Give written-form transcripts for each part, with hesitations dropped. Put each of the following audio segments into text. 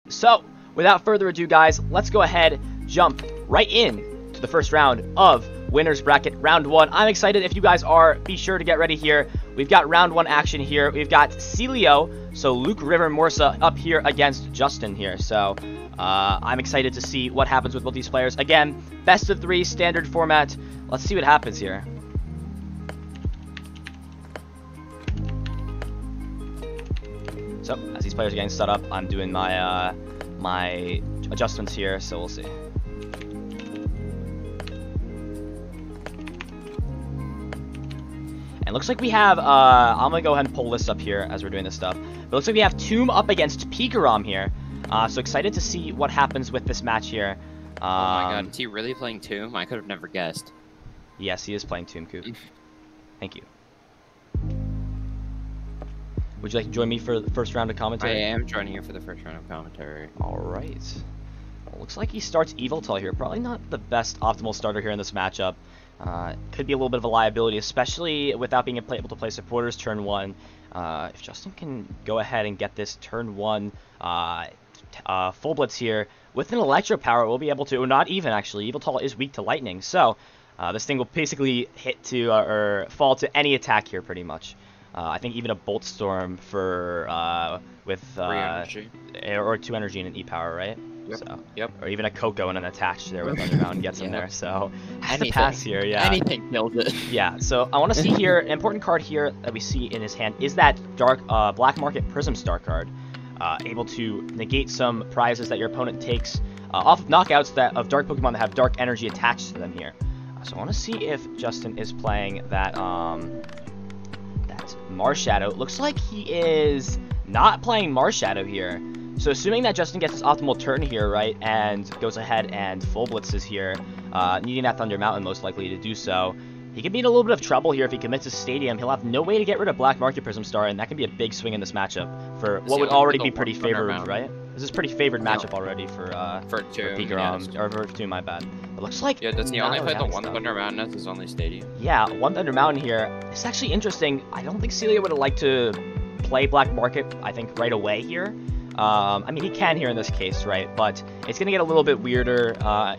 So, without further ado, guys, let's go ahead, jump right in to the first round of Winners Bracket Round 1. I'm excited. If you guys are, be sure to get ready here. We've got Round 1 action here. We've got Celio, so Luke River Morsa up here against Justin here. So, I'm excited to see what happens with both these players. Again, best of 3 standard format. Let's see what happens here. So, as these players are getting set up, I'm doing my my adjustments here, so we'll see. And looks like we have, I'm going to go ahead and pull this up here as we're doing this stuff. But it looks like we have Tomb up against Pikarom here. So excited to see what happens with this match here. Oh my god, is he really playing Tomb? I could have never guessed. Yes, he is playing Tomb, Coop. Thank you. Would you like to join me for the first round of commentary? I am joining you for the first round of commentary. Alright. Well, looks like he starts Yveltal here. Probably not the best optimal starter here in this matchup. Could be a little bit of a liability, especially without being able to play supporters turn 1. If Justin can go ahead and get this turn 1 full blitz here with an electro power, we'll be able to, or not even actually, Yveltal is weak to lightning, so this thing will basically hit to or fall to any attack here pretty much. I think even a Bolt Storm for with 3 energy. Or 2 energy and an E power, right? Yep. So, yep. Or even a Coco and an attach there with Underground gets him there. So has anything, to pass here, yeah. Anything kills it. Yeah. So I want to see here an important card here that we see in his hand is that dark Black Market Prism Star card, able to negate some prizes that your opponent takes off of knockouts that of dark Pokemon that have dark energy attached to them here. So I want to see if Justin is playing that Marshadow. Looks like he is not playing Marshadow here. So assuming that Justin gets his optimal turn here, right, and goes ahead and full blitzes here, needing that Thunder Mountain most likely to do so, he could be in a little bit of trouble here if he commits his Stadium. He'll have no way to get rid of Black Market Prism Star, and that can be a big swing in this matchup for what would already be pretty favored, right? This is pretty favored matchup already for Pikarom, or for Tomb, my bad. It looks like does he only play the one Thunder Mountain as his only Stadium? Yeah, one Thunder Mountain here. It's actually interesting. I don't think Celia would have liked to play Black Market, I think, right away here. I mean, he can here in this case, right? But it's going to get a little bit weirder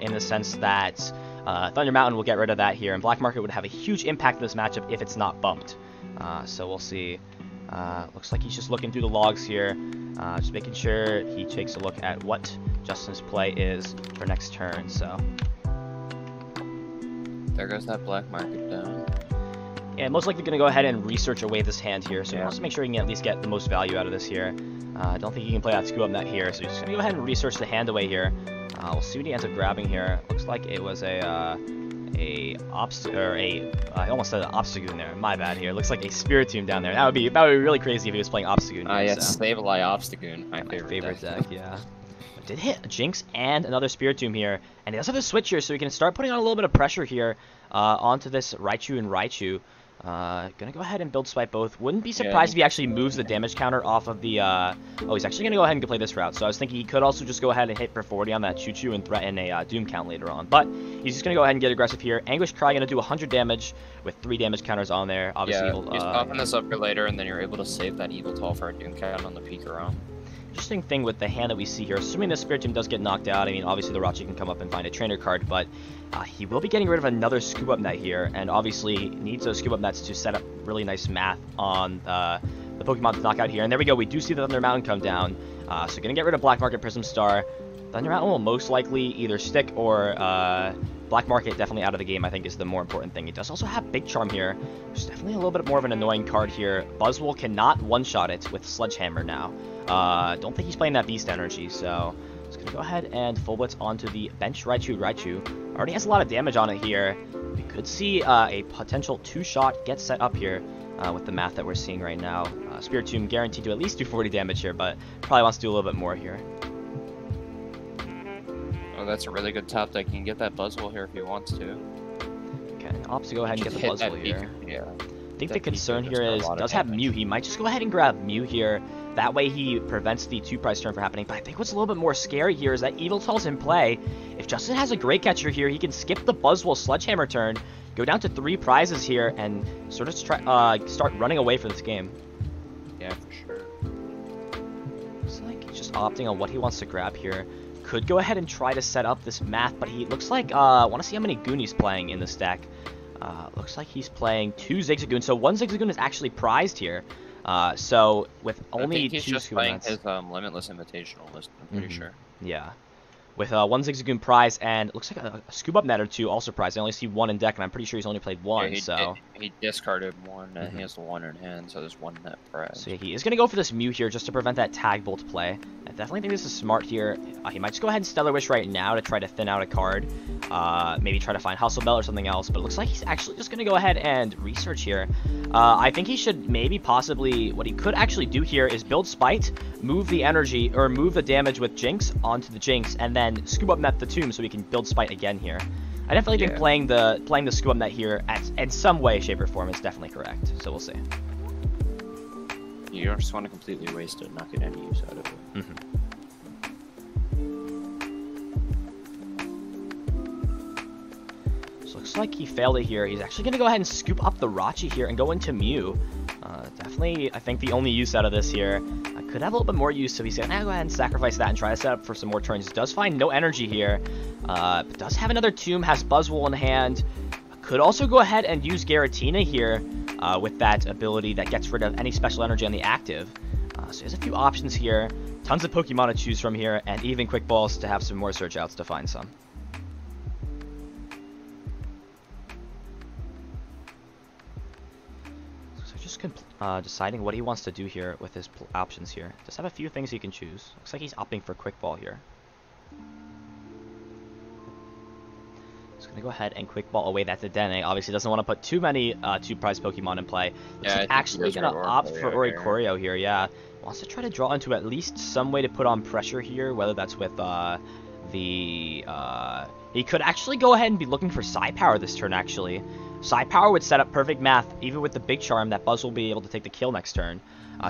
in the sense that Thunder Mountain will get rid of that here, and Black Market would have a huge impact in this matchup if it's not bumped. So we'll see. Looks like he's just looking through the logs here, just making sure he takes a look at what Justin's play is for next turn. So there goes that Black Market down. Yeah, most likely going to go ahead and research away this hand here, so he wants to make sure he can at least get the most value out of this here. I don't think he can play that Screw Up Net here, so he's just going to go ahead and research the hand away here. We'll see what he ends up grabbing here. Looks like it was I almost said an Obstagoon there. My bad here. Looks like a Spiritomb down there. That would be really crazy if he was playing Obstagoon. Yes, Sableye Obstagoon. My favorite deck, yeah. But did hit a Jinx and another Spiritomb here, and he does have a switch here, so he can start putting on a little bit of pressure here onto this Raichu and Raichu. Gonna go ahead and build swipe both. Wouldn't be surprised if he actually moves the damage counter off of the, oh, he's actually gonna go ahead and play this route. So I was thinking he could also just go ahead and hit for 40 on that Choo-Choo and threaten a Doom count later on. But he's just gonna go ahead and get aggressive here. Anguish Cry gonna do 100 damage with 3 damage counters on there. Obviously, yeah, he's popping this up for later, and then you're able to save that Yveltal for a Doom count on the Pikarom. Interesting thing with the hand that we see here, assuming the Spiritomb does get knocked out, I mean, obviously the Rachi can come up and find a trainer card, but he will be getting rid of another Scoop Up Net here, and obviously needs those Scoop Up Nets to set up really nice math on the Pokemon to knock out here. And there we go, we do see the Thunder Mountain come down, so gonna get rid of Black Market Prism Star. Thunder Mountain will most likely either stick or Black Market definitely out of the game, I think, is the more important thing. He does also have Big Charm here, which is definitely a little bit more of an annoying card here. Buzzwole cannot one-shot it with Sledgehammer now. Don't think he's playing that Beast Energy, so just going to go ahead and full blitz onto the bench Raichu. Already has a lot of damage on it here. We could see a potential 2-shot get set up here with the math that we're seeing right now. Spiritomb guaranteed to at least do 40 damage here, but probably wants to do a little bit more here. Oh, that's a really good top deck. You can get that Buzzwole here if he wants to. Okay, opts to go ahead and get the Buzzwole here. Yeah. I think the concern here is, does have Mew. He might just go ahead and grab Mew here. That way he prevents the 2-price turn from happening. But I think what's a little bit more scary here is that Yveltal's in play. If Justin has a Great Catcher here, he can skip the Buzzwole Sledgehammer turn, go down to 3 prizes here, and sort of start running away for this game. Yeah, for sure. Looks like he's just just opting on what he wants to grab here. Could go ahead and try to set up this math, but he looks like, I want to see how many Goon he's playing in this deck. Looks like he's playing 2 Zigzagoon, so 1 Zigzagoon is actually prized here. So with only I think he's 2 just Scuba playing Nets. his Limitless Invitational list, I'm pretty sure. Yeah. With 1 Zigzagoon prize, and it looks like a Scoop Up Net or 2 also prized. I only see 1 in deck, and I'm pretty sure he's only played 1, Yeah, he discarded 1, and he has the 1 in hand, so there's 1 net prize. So yeah, he is going to go for this Mew here just to prevent that Tag Bolt play. I definitely think this is smart here. He might just go ahead and Stellar Wish right now to try to thin out a card. Maybe try to find Hustle Bell or something else, but it looks like he's actually just going to go ahead and research here. I think he should maybe possibly, what he could actually do here is build Spite, move the energy, or move the damage with Jinx onto the Jinx, and then Scoop Up Net the Tomb so we can build Spite again here. I definitely think playing the Scoop Up Net here in some way, shape, or form is definitely correct, so we'll see. You don't just want to completely waste it, not get any use out of it. So looks like he failed it here. He's actually going to go ahead and scoop up the Rachi here and go into Mew. Definitely, I think the only use out of this here. Could have a little bit more use, so he's going to go ahead and sacrifice that and try to set up for some more turns. He does find no energy here, but does have another Tomb, has Buzzwole in hand. Could also go ahead and use Giratina here with that ability that gets rid of any special energy on the active. So there's a few options here. Tons of Pokemon to choose from here, and even Quick Balls to have some more search outs to find some. Deciding what he wants to do here with his options here. Does have a few things he can choose. Looks like he's opting for Quick Ball here. He's going to go ahead and Quick Ball away that Dedenne. Obviously doesn't want to put too many 2-prize Pokemon in play. Looks like actually going to opt for Oricorio here, yeah. Wants to try to draw into at least some way to put on pressure here, whether that's with he could actually go ahead and be looking for Psy Power this turn, actually. Psy Power would set up perfect math, even with the big charm, that Buzz will be able to take the kill next turn.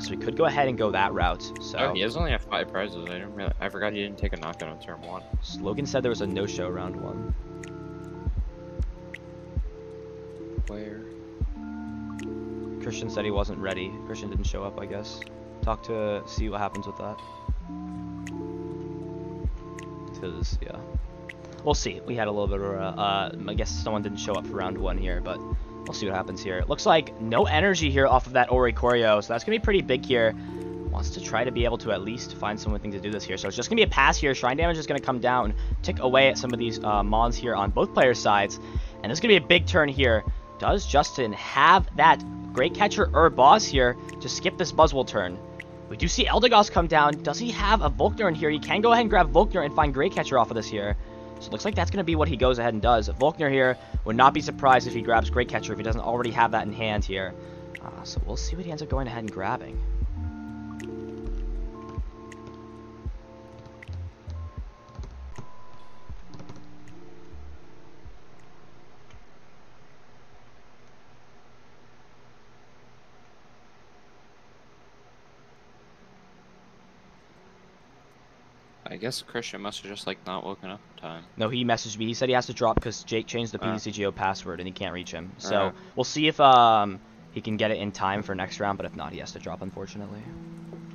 So we could go ahead and go that route. So oh, he does only have 5 prizes. I forgot he didn't take a knockdown on turn 1. Logan said there was a no-show round 1. Where? Christian said he wasn't ready. Christian didn't show up, I guess. Talk to see what happens with that. Because, yeah. We'll see. We had a little bit of I guess someone didn't show up for round 1 here, but we'll see what happens here. Looks like no energy here off of that Oricorio, so that's going to be pretty big here. Wants to try to be able to at least find something to do this here. So it's just going to be a pass here. Shrine damage is going to come down, tick away at some of these Mons here on both players' sides. And this is going to be a big turn here. Does Justin have that Great Catcher or Boss here to skip this Buzzwole turn? We do see Eldegoss come down. Does he have a Volkner in here? He can go ahead and grab Volkner and find Great Catcher off of this here. So it looks like that's going to be what he goes ahead and does. Volkner here, would not be surprised if he grabs Great Catcher if he doesn't already have that in hand here. So we'll see what he ends up going ahead and grabbing. I guess Christian must have just like not woken up in time. No, he messaged me. He said he has to drop because Jake changed the PTCGO password and he can't reach him. So we'll see if he can get it in time for next round, but if not, he has to drop, unfortunately.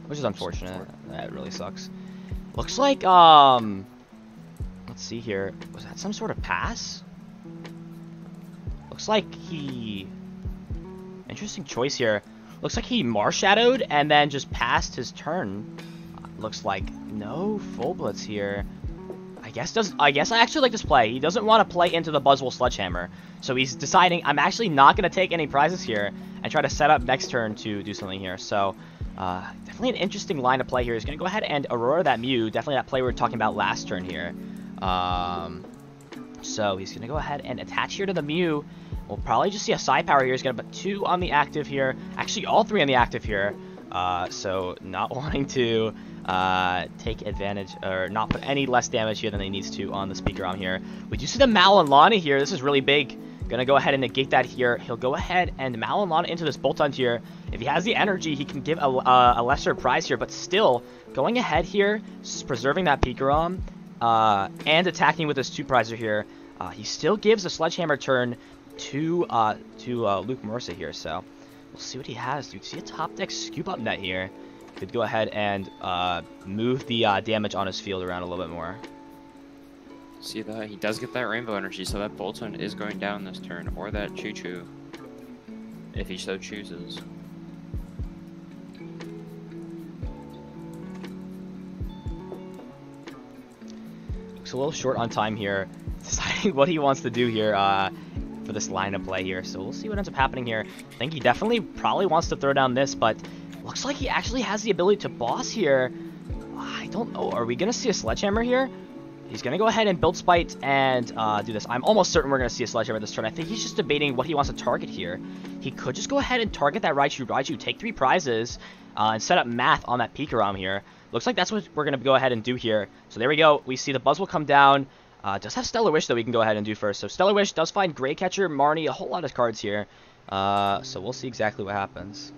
Which is unfortunate. That really sucks. Looks like, let's see here. Was that some sort of pass? Looks like he... Interesting choice here. Looks like he Marshadowed and then just passed his turn. Looks like no full blitz here. I guess I actually like this play. He doesn't want to play into the Buzzwole Sledgehammer. So he's deciding I'm actually not going to take any prizes here and try to set up next turn to do something here. So definitely an interesting line to play here. He's going to go ahead and Aurora that Mew. Definitely that play we were talking about last turn here. So he's going to go ahead and attach here to the Mew. We'll probably just see a Psy Power here. He's going to put 2 on the active here. Actually, all 3 on the active here. So not wanting to take advantage or not put any less damage here than he needs to on the Pikarom here. We do see the Malonlana here. This is really big. Gonna go ahead and negate that here. He'll go ahead and Malonlana into this Boltund here. If he has the energy, he can give a lesser prize here, but still going ahead here, preserving that Pikarom and attacking with this 2-prizer here. He still gives a Sledgehammer turn to Luke Mercer here. So we'll see what he has. Dude, see a top deck Scoop Up Net here. Could go ahead and move the damage on his field around a little bit more. See that? He does get that rainbow energy, so that Bolton is going down this turn, or that Choo-Choo, if he so chooses. Looks a little short on time here, deciding what he wants to do here for this line of play here. So we'll see what ends up happening here. I think he definitely probably wants to throw down this, but looks like he actually has the ability to boss here. I don't know. Are we going to see a Sledgehammer here? He's going to go ahead and build Spite and do this. I'm almost certain we're going to see a Sledgehammer this turn. I think he's just debating what he wants to target here. He could just go ahead and target that Raichu, take 3 prizes, and set up math on that Pikarom here. Looks like that's what we're going to go ahead and do here. So there we go. We see the Buzz will come down. Does have Stellar Wish that we can go ahead and do first. So Stellar Wish does find Great Catcher, Marnie, a whole lot of cards here. So we'll see exactly what happens.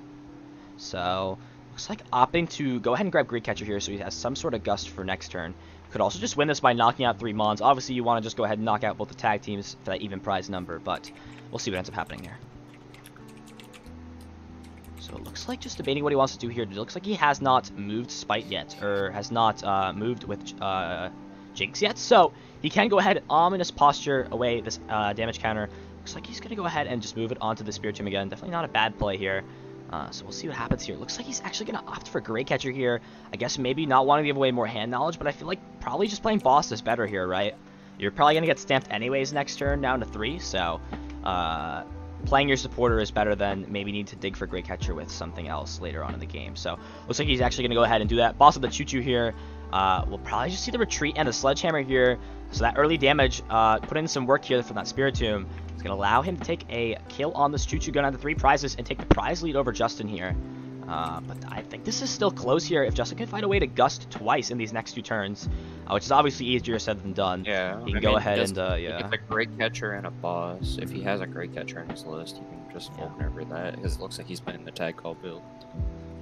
So looks like opting to go ahead and grab Great Catcher here so he has some sort of gust for next turn. Could also just win this by knocking out 3 Mons. Obviously, you want to just go ahead and knock out both the tag teams for that even prize number, but we'll see what ends up happening here. So it looks like just debating what he wants to do here. It looks like he has not moved Spite yet, or has not moved with Jinx yet. So he can go ahead and Ominous Posture away this damage counter. Looks like he's going to go ahead and just move it onto the Spiritomb again. Definitely not a bad play here. So we'll see what happens here. Looks like he's actually going to opt for Great Catcher here. I guess maybe not wanting to give away more hand knowledge, but I feel like probably just playing Boss is better here, right? You're probably going to get stamped anyways next turn down to 3, so playing your supporter is better than maybe need to dig for Great Catcher with something else later on in the game. So looks like he's actually going to go ahead and do that. Boss of the Choo-Choo here. We'll probably just see the retreat and the Sledgehammer here. So that early damage, put in some work here from that Spiritomb. It's going to allow him to take a kill on this Choo-Choo gun on the 3 prizes and take the prize lead over Justin here. But I think this is still close here. If Justin can find a way to gust twice in these next 2 turns, which is obviously easier said than done. Yeah, he can go ahead and yeah. If a Great Catcher and a Boss, if he has a Great Catcher in his list, you can just Vulcan over that, because it looks like he's playing the tag call build.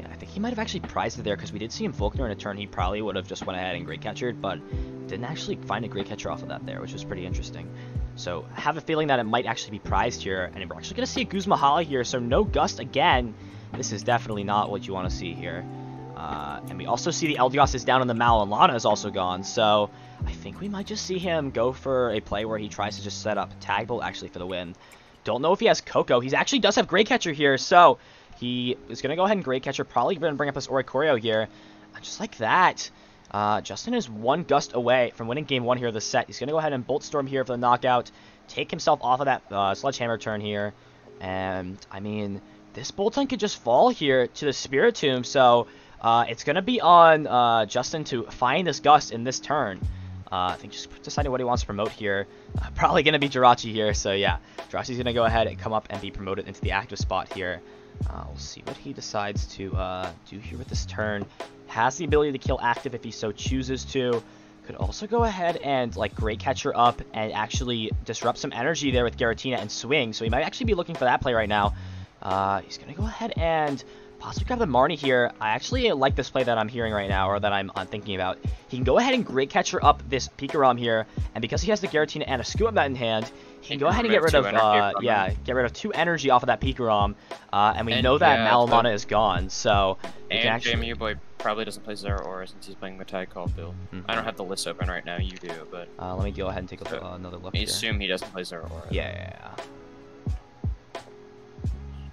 Yeah, I think he might have actually prized it there, because we did see him Volkner in a turn. He probably would have just went ahead and Great Catchered, but didn't actually find a Great Catcher off of that there, which was pretty interesting. So I have a feeling that it might actually be prized here, and we're actually going to see a Guzma Hala here, so no Gust again. This is definitely not what you want to see here. And we also see the Eldegoss is down and the Malilana is also gone, so I think we might just see him go for a play where he tries to just set up Tag Bolt actually for the win. Don't know if he has Coco. He actually does have Great Catcher here, so he is going to go ahead and Great Catcher, probably going to bring up this Oricorio here. Just like that, Justin is 1 Gust away from winning game 1 here of the set. He's going to go ahead and Bolt Storm here for the knockout, take himself off of that Sledgehammer turn here, and I mean, this Bolton could just fall here to the Spiritomb, so it's going to be on Justin to find this Gust in this turn. I think just deciding what he wants to promote here. Probably going to be Jirachi here, so yeah. Jirachi's going to go ahead and come up and be promoted into the active spot here. We'll see what he decides to do here with this turn. Has the ability to kill active if he so chooses to. Could also go ahead and like Great Catcher up and actually disrupt some energy there with Giratina and swing, so he might actually be looking for that play right now. He's going to go ahead and possibly grab the Marnie here. I actually like this play that I'm hearing right now, or that I'm thinking about. He can go ahead and Great Catcher up this Pikarom here, and because he has the Giratina and a Scoop Up in hand, he can go ahead and get rid of, get rid of 2 energy off of that Pikarom, and we know that Malilana is gone, so... And Jamie, your boy probably doesn't play Zeraora since he's playing the Tag Call build. I don't have the list open right now, you do, but... let me go ahead and take another look here. I assume he doesn't play Zeraora. Yeah.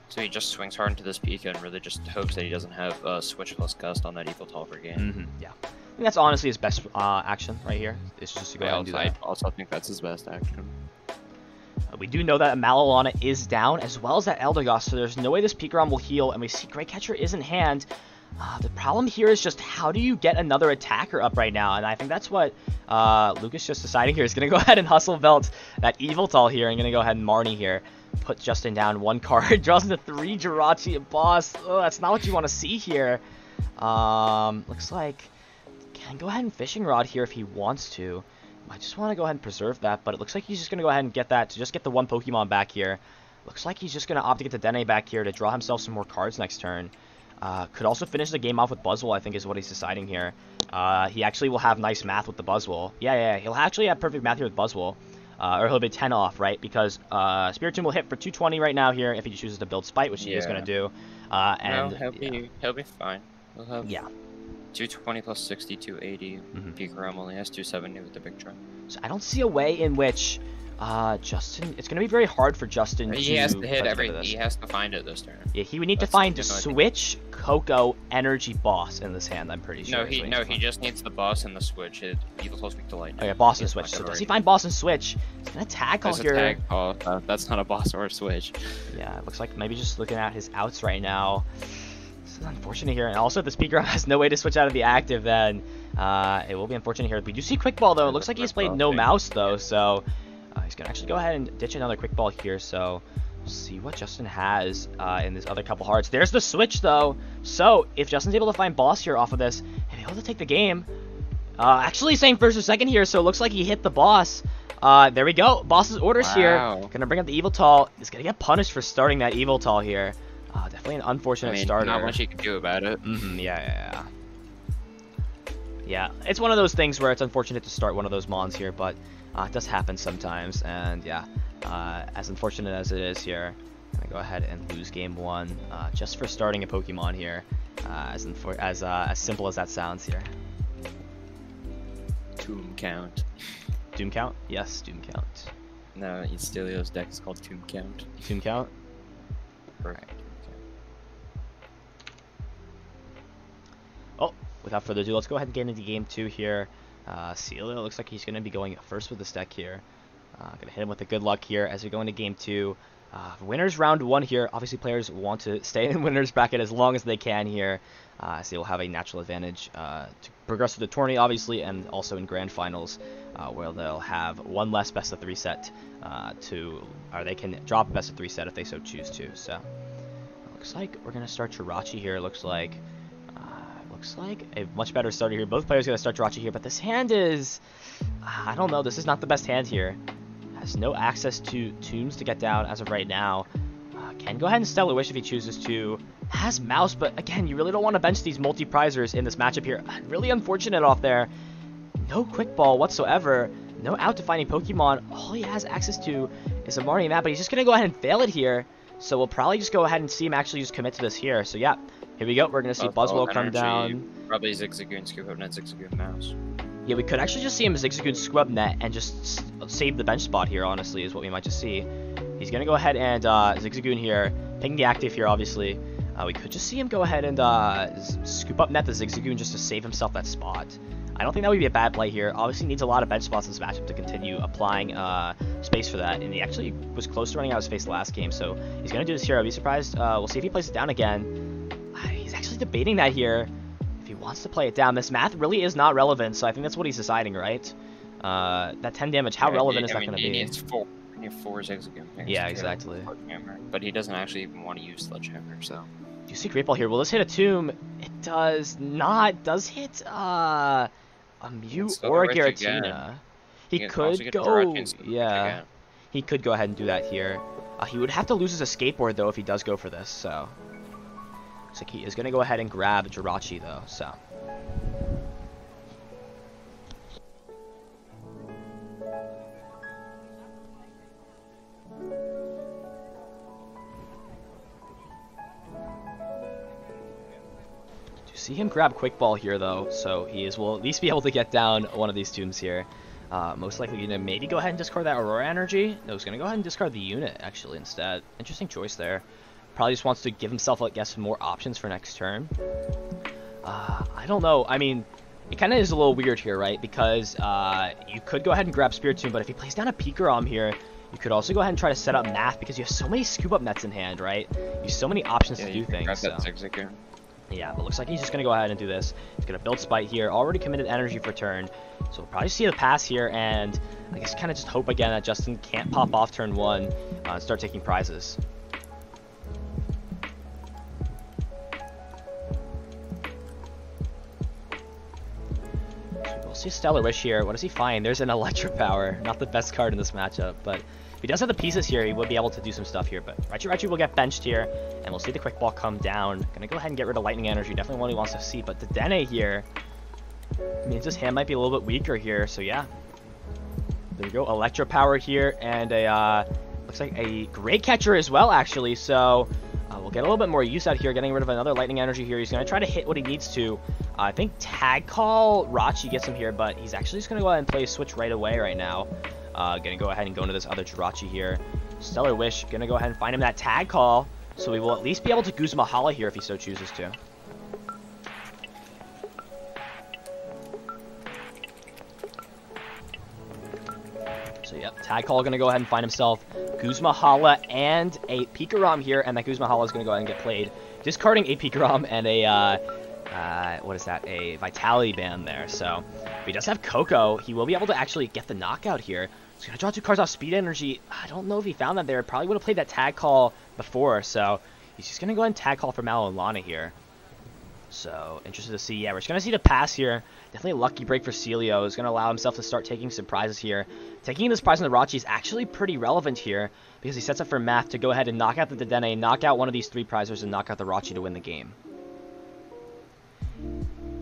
So he just swings hard into this Pika and really just hopes that he doesn't have Switch plus Gust on that Evil Tall for game. Yeah. I think that's honestly his best action right here. It's just to go ahead and do that. I also think that's his best action. We do know that Malilana is down, as well as that Eldegoss, so there's no way this Pikarom will heal, and we see Great Catcher is in hand. The problem here is just how do you get another attacker up right now, and I think that's what Lucas just deciding here. He's going to go ahead and hustle belt that Evil Tall here, and going to go ahead and Marnie here. Put Justin down 1 card, draws into 3 Jirachi and Boss. Oh, that's not what you want to see here. Looks like can go ahead and Fishing Rod here if he wants to. I just want to go ahead and preserve that, but it looks like he's just going to go ahead and get that to just get the 1 Pokemon back here. Looks like he's just going to opt to get the Dene back here to draw himself some more cards next turn. Could also finish the game off with Buzzwole, I think is what he's deciding here. He actually will have nice math with the Buzzwole. Yeah, he'll actually have perfect math here with Buzzwole. Or he'll be 10 off, right? Because Spiritomb will hit for 220 right now here if he chooses to build Spite, which he is going to do. No, he'll be fine. We'll have Yeah. 220 plus 60, 280. Pikarom only has 270 with the big drum. So I don't see a way in which Justin. It's going to be very hard for Justin. He has to hit every. He has to find it this turn. Yeah, he would need to find Switch, Coco, Energy, Boss in this hand. I'm pretty sure. He just needs the boss and the Switch. Evil Toll Speak to Lightning. Okay, Boss and Switch. So does he find Boss and Switch? He's gonna tag call here. Tag call. That's not a boss or a Switch. Yeah, it looks like maybe just looking at his outs right now. This is unfortunate here, and also the speaker has no way to switch out of the active. Then it will be unfortunate here. We do see Quick Ball though. It looks like he's played no mouse though, so he's gonna actually go ahead and ditch another Quick Ball here. So we'll see what Justin has in this other couple hearts. There's the Switch though. So if Justin's able to find Boss here off of this and able to take the game, actually same first or second here. So it looks like he hit the Boss. There we go. Boss's orders here. Gonna bring up the Evil Tall. He's gonna get punished for starting that Evil Tall here. Definitely an unfortunate starter. Not much he can do about it. Yeah, it's one of those things where it's unfortunate to start one of those mons here, but it does happen sometimes. And yeah, as unfortunate as it is here, I'm gonna go ahead and lose game 1 just for starting a Pokemon here. As simple as that sounds here. Tomb Count. Doom Count? Yes, Doom Count. No, Stelio's deck is called Tomb Count. Tomb Count? Right. Oh, without further ado, let's go ahead and get into game 2 here. Stelio looks like he's going to be going first with this deck here. Going to hit him with the good luck here as we go into game 2. Winners round 1 here. Obviously, players want to stay in winner's bracket as long as they can here. So they will have a natural advantage to progress through the tourney, obviously, and also in grand finals, where they'll have one less best of 3 set or they can drop a best of 3 set if they so choose to. So looks like we're going to start Jirachi here. Looks like a much better starter here. Both players going to start Jirachi here, but this hand is, I don't know, this is not the best hand here. Has no access to tombs to get down as of right now. Can go ahead and Stellar Wish if he chooses to. Has Mouse, but again, you really don't want to bench these multi-prizers in this matchup here. Really unfortunate off there. No Quick Ball whatsoever. No out to finding Pokemon. All he has access to is a Marnie map, but he's just going to go ahead and fail it here. So we'll probably just go ahead and see him actually just commit to this here. So yeah, here we go. We're going to see Buzzwole come down. Probably Zigzagoon, Scoop Up Net, Zigzagoon, Mouse. Yeah, we could actually just see him Zigzagoon, Scoop Up Net, and just save the bench spot here, honestly, is what we might just see. He's going to go ahead and Zigzagoon here, ping the active here, obviously. We could just see him go ahead and Scoop Up Net the Zigzagoon just to save himself that spot. I don't think that would be a bad play here. Obviously needs a lot of bench spots in this matchup to continue applying space for that, and he actually was close to running out of space last game, so he's going to do this here. I'll be surprised. We'll see if he plays it down again. He's actually debating that here. If he wants to play it down, this math really is not relevant, so I think that's what he's deciding, right? That 10 damage, how relevant is that going to be? He needs 4 Zigzagoon. Yeah, exactly. But he doesn't actually even want to use Sledgehammer, so... Do you see Great Ball here? Will this hit a Tomb? It does not. It does hit a Mew or a Giratina. He could go... Yeah. He could go ahead and do that here. He would have to lose his Skateboard, though, if he does go for this, so... Looks like he is going to go ahead and grab Jirachi, though, so... See him grab Quick Ball here, though, so will at least be able to get down one of these tombs here. Most likely going to maybe go ahead and discard that Aurora Energy. No, he's going to go ahead and discard the unit, actually, instead. Interesting choice there. Probably just wants to give himself, I guess, more options for next turn. I don't know. I mean, it kind of is a little weird here, right? Because you could go ahead and grab Spiritomb, but if he plays down a Pikarom here, you could also go ahead and try to set up Math, because you have so many Scoop Up Nets in hand, right? You have so many options to do things. Grab that Zigzagoon. Yeah, but looks like he's just going to go ahead and do this. He's going to build Spite here. Already committed energy for turn. So we'll probably see the pass here, and I guess kind of just hope again that Justin can't pop off turn 1 and start taking prizes. So we'll see Stellar Wish here. What does he find? There's an Electro Power. Not the best card in this matchup, but... If he does have the pieces here, he would be able to do some stuff here, but Raichu will get benched here, and we'll see the Quick Ball come down. Gonna go ahead and get rid of Lightning Energy, definitely one he wants to see, but the Dene here, means this hand might be a little bit weaker here, so yeah. There we go, Electro Power here, and a, looks like a Great Catcher as well, actually, so we'll We'll get a little bit more use out here, getting rid of another lightning energy here. He's going to try to hit what he needs to. I think Tag Call Rachi gets him here, but he's actually just going to go ahead and play a switch right away right now. Going to go ahead and go into this other Jirachi here. Stellar Wish, going to go ahead and find him that Tag Call, so we will at least be able to Guzma Hala here if he so chooses to. So yep, Tag Call going to go ahead and find himself Guzma Hala and a Pikarom here, and that Guzma Hala is going to go ahead and get played. Discarding a Pikarom and a, what is that, a Vitality Band there. So if he does have Coco, he will be able to actually get the knockout here. He's going to draw 2 cards off Speed Energy. I don't know if he found that there. Probably would have played that Tag Call before, so he's just going to go ahead and Tag Call for Malolana here. So, interested to see. Yeah, we're just going to see the pass here. Definitely a lucky break for Celio. He's going to allow himself to start taking some prizes here. Taking this prize on the Rachi is actually pretty relevant here because he sets up for Math to go ahead and knock out the Dedenne, knock out one of these 3 prizers, and knock out the Rachi to win the game.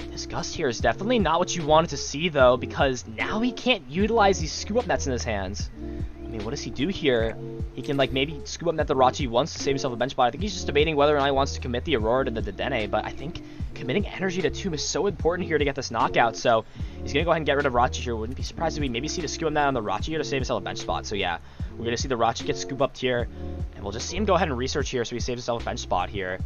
This Gust here is definitely not what you wanted to see, though, because now he can't utilize these Scoop Up Nets in his hands. I mean, what does he do here? He can, like, maybe Scoop Up Net the Rachi once to save himself a bench spot. I think he's just debating whether or not he wants to commit the Aurora to the Dedenne, but I think committing energy to Tomb is so important here to get this knockout, so he's going to go ahead and get rid of Rachi here. Wouldn't be surprised if we maybe see the Scoop Up Net on the Rachi here to save himself a bench spot. So yeah, we're going to see the Rachi get Scoop Upped here, and we'll just see him go ahead and research here so he saves himself a bench spot here.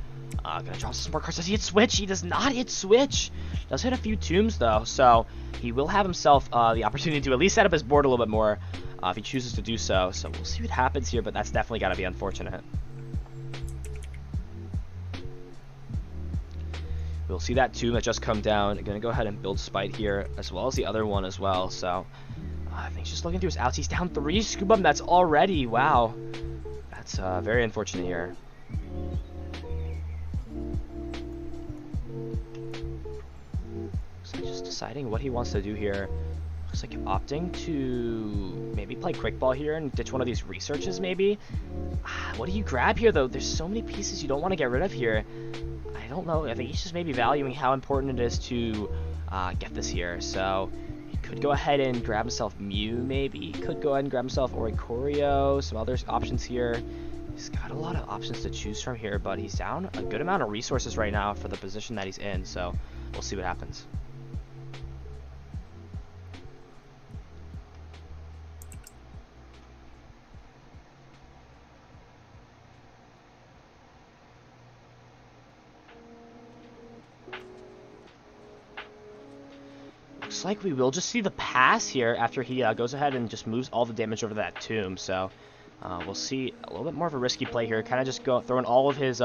Gonna drop some more cards. Does he hit Switch? He does not hit Switch. Does hit a few Tombs, though, so he will have himself the opportunity to at least set up his board a little bit more if he chooses to do so. So we'll see what happens here, but that's definitely got to be unfortunate. We'll see that Tomb that just come down. Gonna go ahead and build Spite here, as well as the other one as well. So I think he's just looking through his outs. He's down 3 Scoop Up Nets already. Wow. That's very unfortunate here. Just deciding what he wants to do here. Looks like opting to maybe play Quick Ball here and ditch one of these researches, maybe. What do you grab here, though? There's so many pieces you don't want to get rid of here. I don't know. I think he's just maybe valuing how important it is to get this here. So he could go ahead and grab himself Mew, maybe. He could go ahead and grab himself Oricorio. Some other options here. He's got a lot of options to choose from here, but he's down a good amount of resources right now for the position that he's in. So we'll see what happens. Looks like we will just see the pass here after he goes ahead and just moves all the damage over to that Tomb. So we'll see a little bit more of a risky play here. Kind of just throwing all of his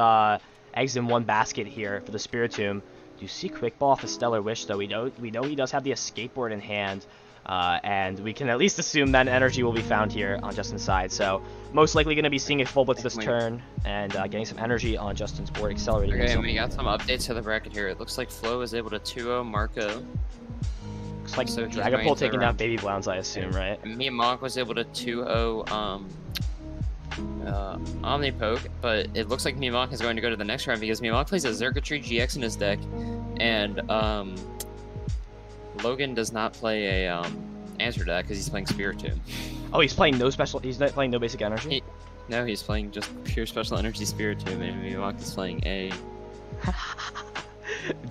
eggs in one basket here for the Spiritomb. Do you see Quick Ball off the Stellar Wish, though? We know he does have the Escape Board in hand. And we can at least assume that energy will be found here on Justin's side. So most likely going to be seeing a full blitz this turn and getting some energy on Justin's board, accelerating. Okay, and we got some updates to the bracket here. It looks like Flo is able to 2-0 Marco. Looks like so Dragapult taking down Baby Blounds, I assume, right? And Miyamoto was able to 2-0 Omnipoke, but it looks like Miyamoto is going to go to the next round because Miyamoto plays a Xurkitree GX in his deck, and Logan does not play a answer to that because he's playing Spiritomb. Oh, he's playing no special. He's not playing no basic energy. No, he's playing just pure special energy Spiritomb, and Miyamoto is playing a.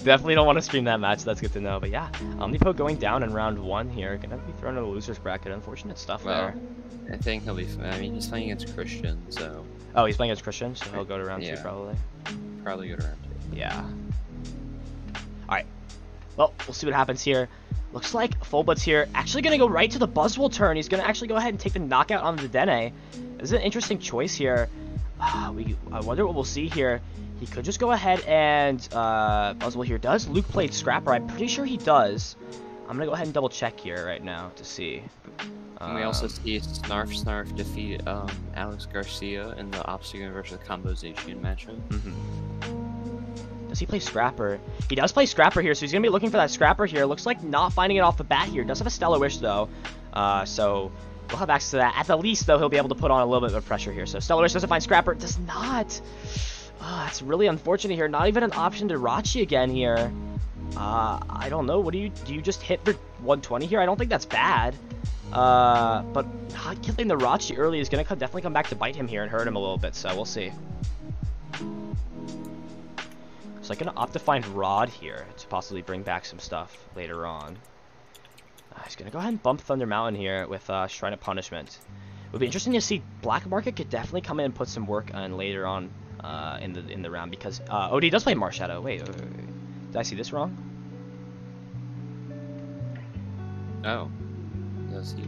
Definitely don't want to stream that match. That's good to know. But yeah, Omnipoke going down in round 1 here. Gonna be thrown in the losers bracket. Unfortunate stuff there. I think he'll be. I mean, he's playing against Christian, so. Oh, he's playing against Christian, so he'll go to round 2 probably. Probably go to round 2. Yeah. All right. Well, we'll see what happens here. Looks like Full Blitz here. Actually going to go right to the Buzzwole turn. He's going to actually go ahead and take the knockout on the Dedenne. This is an interesting choice here. I wonder what we'll see here. He could just go ahead and Buzzwole here. Does Luke play Scrapper? I'm pretty sure he does. I'm going to go ahead and double check here right now to see. And we also see Snarf defeat Alex Garcia in the Obstacle versus Combozation matchup. Does he play Scrapper? He does play Scrapper here, so he's going to be looking for that Scrapper here. Looks like not finding it off the bat here. Does have a Stellar Wish, though. So we'll have access to that. At the least, though, he'll be able to put on a little bit of pressure here. So Stellar Wish doesn't find Scrapper. Does not. That's really unfortunate here. Not even an option to Rachi again here. I don't know. What do you just hit for 120 here? I don't think that's bad. But not killing the Rachi early is going to definitely come back to bite him here and hurt him a little bit. So we'll see. So I'm going to opt to find Rod here to possibly bring back some stuff later on. He's going to go ahead and bump Thunder Mountain here with Shrine of Punishment. It would be interesting to see. Black Market could definitely come in and put some work on later on in the round, because OD does play Marshadow. Wait, did I see this wrong? Oh. Does he?